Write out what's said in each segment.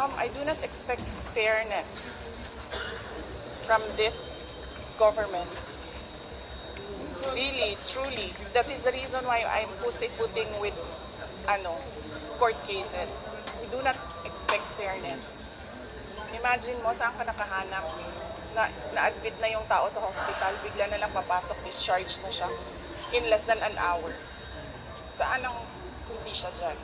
Ma'am, I do not expect fairness from this government. Really, truly. That is the reason why I'm pussyfooting with court cases. We do not expect fairness. Imagine mo, saan ka nakahanap? Na-admit na yung tao sa hospital, bigla na lang papasok, discharge na siya in less than an hour. Saan ang hustisya dyan?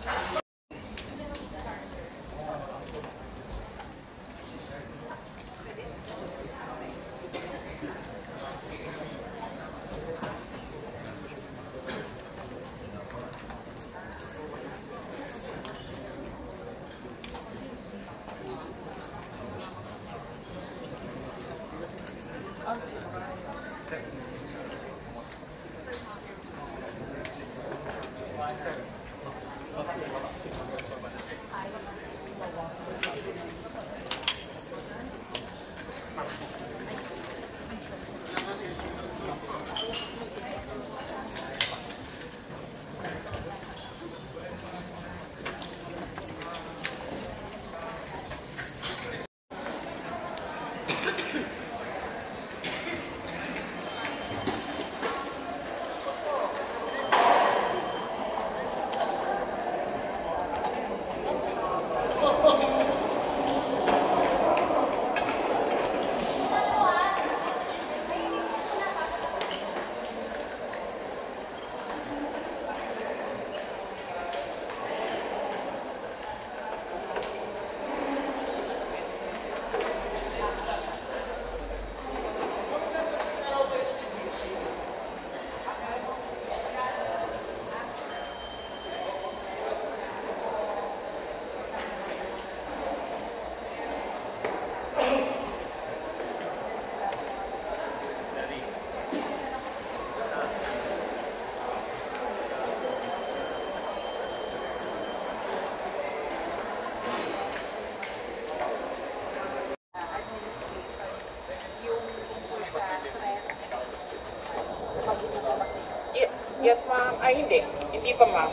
Yes, ma'am. Ay, hindi. Hindi pa, ma'am.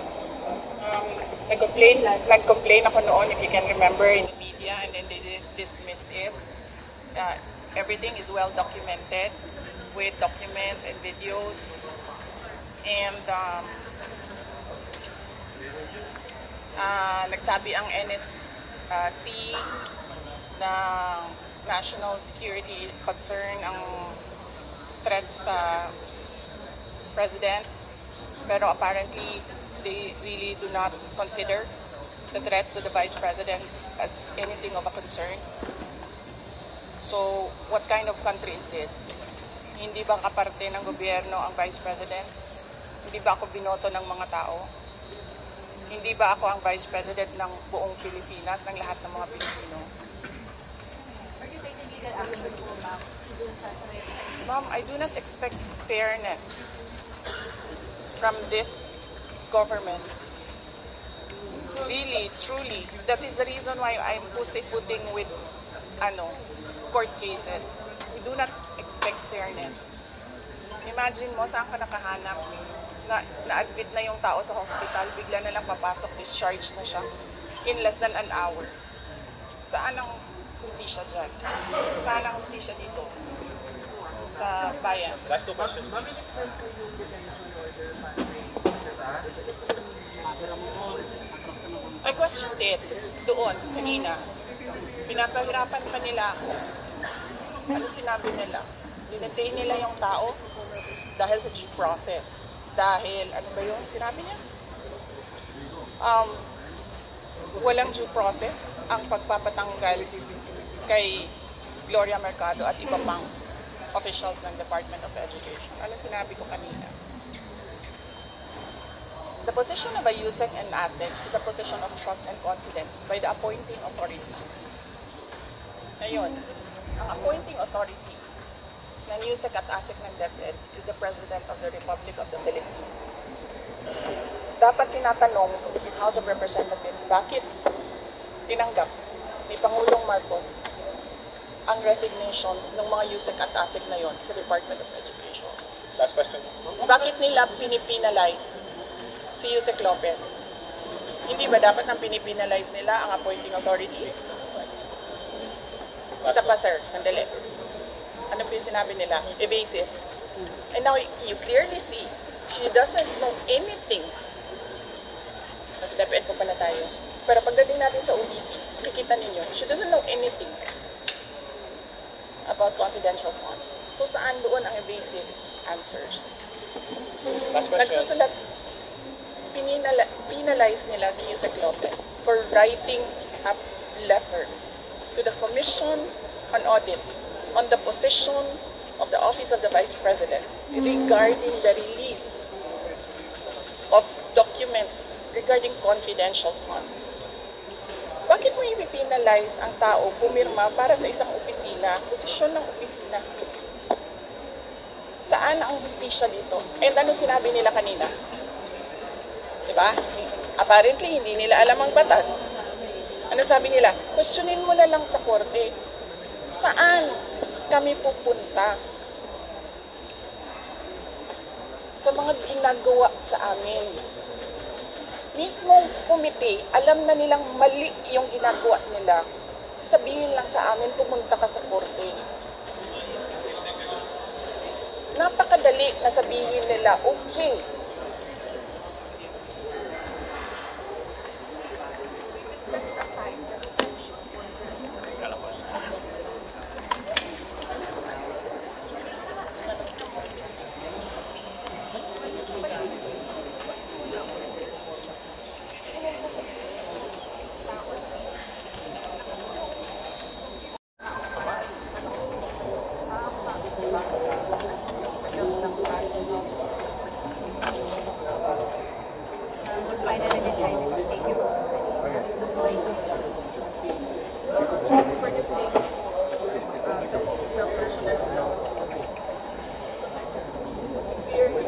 Nag-complain ako noon, if you can remember, in the media, and then they dismissed it. Everything is well documented with documents and videos. And nagsabi ang NSC na national security concern ang threat sa president. Pero apparently, they really do not consider the threat to the Vice President as anything of a concern. So, what kind of country is this? Hindi ba kaparte ng gobyerno ang Vice President? Hindi ba ako binoto ng mga tao? Hindi ba ako ang Vice President ng buong Pilipinas, ng lahat ng mga Pilipino? Are you taking legal action po, ma'am? Ma'am, I do not expect fairness from this government. Really, truly. That is the reason why I'm pussyfooting with court cases. We do not expect fairness. Imagine mo, saan ka nakahanap? Na-admit na yung tao sa hospital, bigla na lang papasok, discharge na siya in less than an hour. Saan ang hustisya dyan? Saan ang hustisya dito? Sa bayan. Last two questions. I questioned it doon, kanina. Pinapahirapan pa nila ako. Ano sinabi nila? Dinetain nila yung tao dahil sa due process. Dahil, ano ba yun? Sinabi niya? Walang due process ang pagpapatanggal kay Gloria Mercado at iba pang officials ng Department of Education. Ano sinabi ko kanina? The position of a USEC and ASEC is a position of trust and confidence by the appointing authority. Ngayon, ang appointing authority ng USEC at ASEC ng DepEd is the President of the Republic of the Philippines. Dapat tinatanong ng House of Representatives, bakit tinanggap ni Pangulong Marcos ang resignation ng mga USEC at ASEC na yon sa Department of Education? Last question. Bakit nila pinipinalize si Yusek Lopez? Hindi ba dapat ang pinipinalize nila ang appointing authority? Isa pa, sir. Sandali. Ano po yung sinabi nila? Evasive. And now, you clearly see, she doesn't know anything. Nasa DepEd po pala tayo. Pero pagdating natin sa OBP, makikita ninyo, she doesn't know anything about confidential funds. So, saan doon ang evasive answers? Last question. Nagsusulat, penalize nila si Yusek Lopez for writing a letter to the Commission on Audit on the position of the Office of the Vice President regarding the release of documents regarding confidential funds. Bakit mo i-penalize ang tao pumirma para sa isang opisina, posisyon ng opisina? Saan ang justisya dito? And ano sinabi nila kanina? Diba? Apparently, hindi nila alam ang batas. Ano sabi nila? Questionin mo na lang sa korte. Saan kami pupunta? Sa mga ginagawa sa amin. Mismong komite, alam na nilang mali yung ginagawa nila. Sabihin lang sa amin, pumunta ka sa korte. Napakadali na sabihin nila, okay. Finally decided to take you home. For the sake of the personal law, clearly,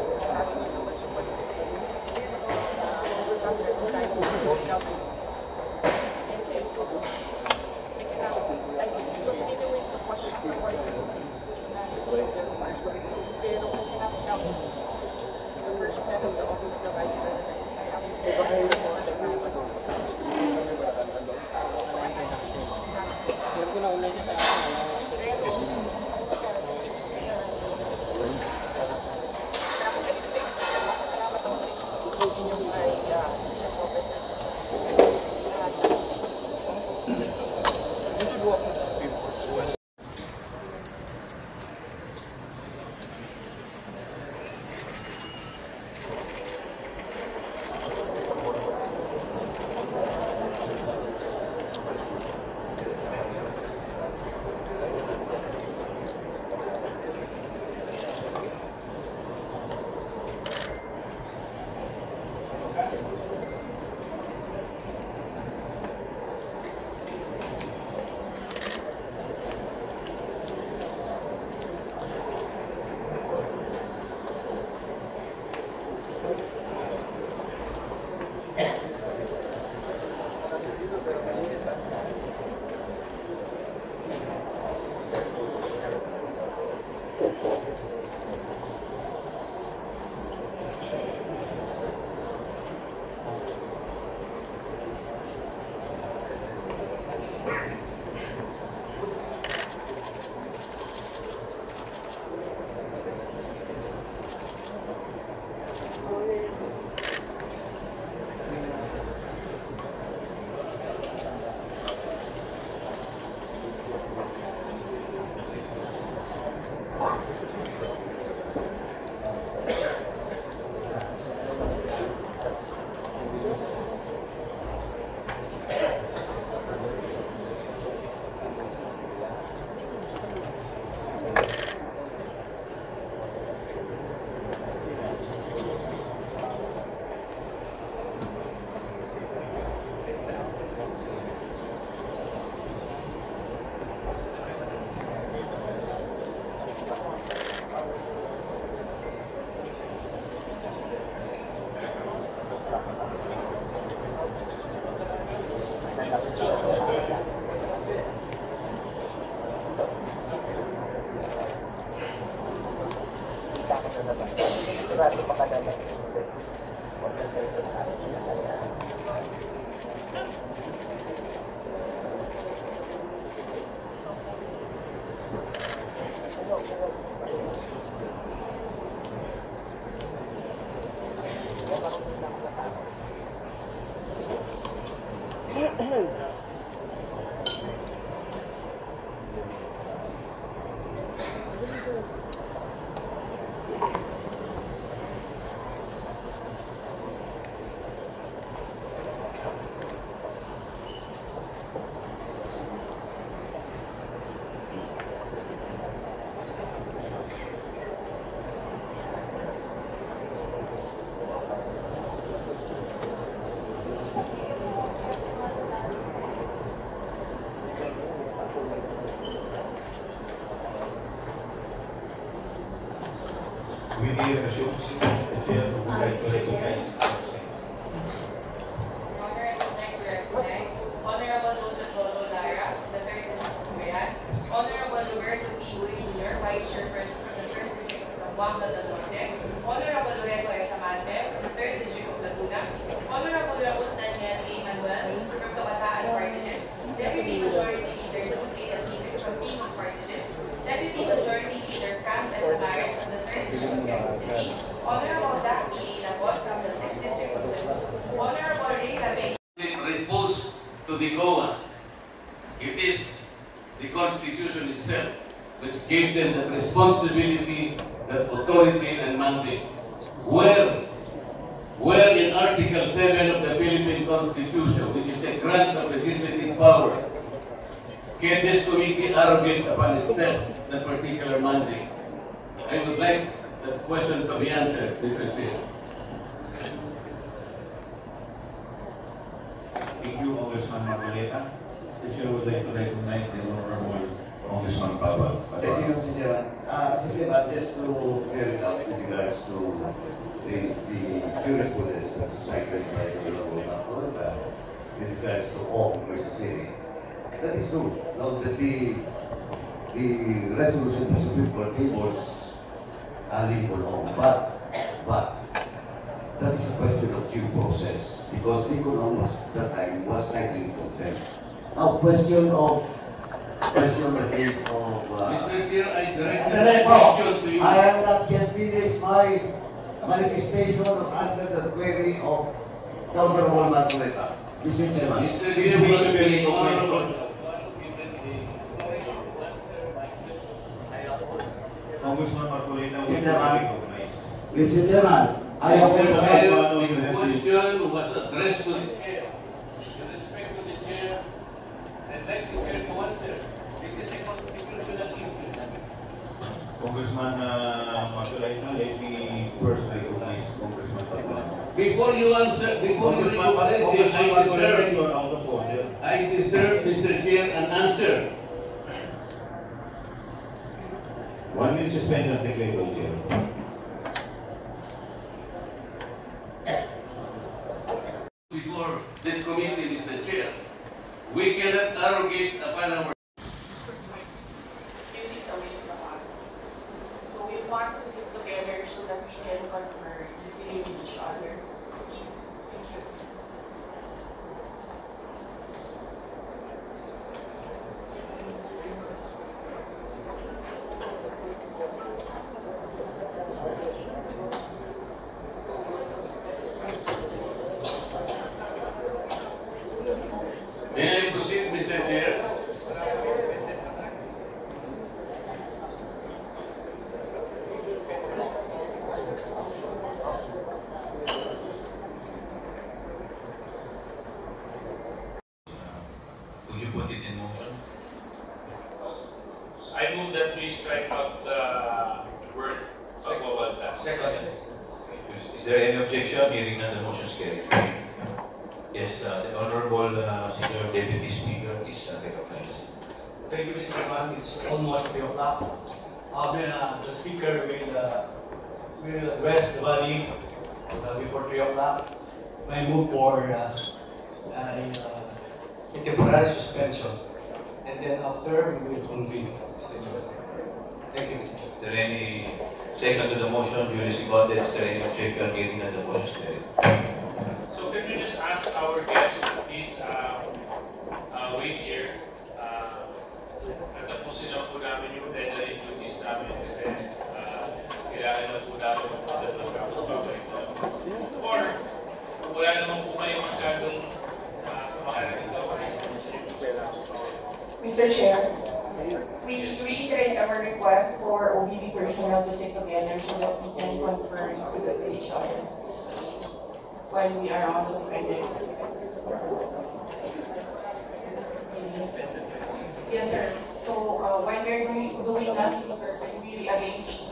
We need assurance that you would like to recognize. Honor, I would like to recognize Honorable Joseph Lolo Lara, the 3rd District of Cagayan, Honorable Roberto P. Uy Jr., Vice Chairperson from the 1st District of Zamboanga del Norte, Honorable Loreto S. Amante, from the 3rd District of Laguna, Honorable Raul Daniel A. Manuel, from Kabataan Party List, Deputy Majority Leader John A. Asibre from Team Party List, Deputy Majority Leader Franz S. Barrett from the 3rd District of Quezon City, Honorable Daphne A. Labot from the 6th District of Cebu, Honorable Ray Rabe. It repose to the COA. It is the Constitution itself which gave them the responsibility, the authority and mandate. Where in Article 7 of the Philippine Constitution, which is the grant of legislative power, can this committee arrogate upon itself that particular mandate? I would like the question to be answered, Mr. Chair. Thank you, Congressman Marcoleta. The chair would like to recognize the Honorable Congressman Pablo. Thank you, Mr. Chairman. Mr. Chairman, just to clear it out with regards to the jurisprudence that's cited by the Honorable Marcoleta with regards to Ong versus Siri. That is true. Now that the resolution of the Supreme Court favors Ali for Ong, but that is a question of due process because Lincoln Ong was that time was citing contempt. Now question the case of Mr. Chair, I direct and the question to you. I have not yet finished my manifestation of answer the query of Honorable Marcoleta. Mr. Chairman. Mr. Chair, must be honorable. Congressman Marcoleta would Mr. like Chairman. to recognize. Mr. Chairman, I have Mr. also Chair, the question was addressed to the chair. With respect to the chair, I'd like the chair to answer. This is a constitutional issue. Congressman Marcoleta, let me first recognize Congressman Pablo. Before you answer, before you recognize him, You are out of order. I deserve, Mr. Chair, an answer. 1 minute suspension of the cable, Chair. Before this committee, Mr. Chair, we cannot arrogate upon our This is away from us. So we want to sit together so that we can confer easily with each other. Please, thank you. May I proceed, Mr. Chair? Would you put it in motion? I move that we strike out the word pagwawalas. Second. Is there any objection? Hearing none, the motion is carried. Yes, the Honorable Senior Deputy Speaker is recognized. Thank you, Mr. Chairman. It's almost 3 o'clock. The speaker will address the body before 3 o'clock. I move for a temporary suspension. And then after, we will convene. Thank you, Mr. Chairman. Is there any second to the motion? Duly seconded. Is there any objection? Hearing none, the motion is carried. So can we just ask our guests to please wait here. Natapusin na po namin yung deadline duties namin kasi kailangan na po namin magpadala ng kapag or kung wala naman po kayo masyadong mahalagang gawin, Mr. Chair, we reiterate our request for OVP personnel to sit together so that we can confer with each other while we are on suspended. Yes, sir. So while we're doing that, sir, we rearrange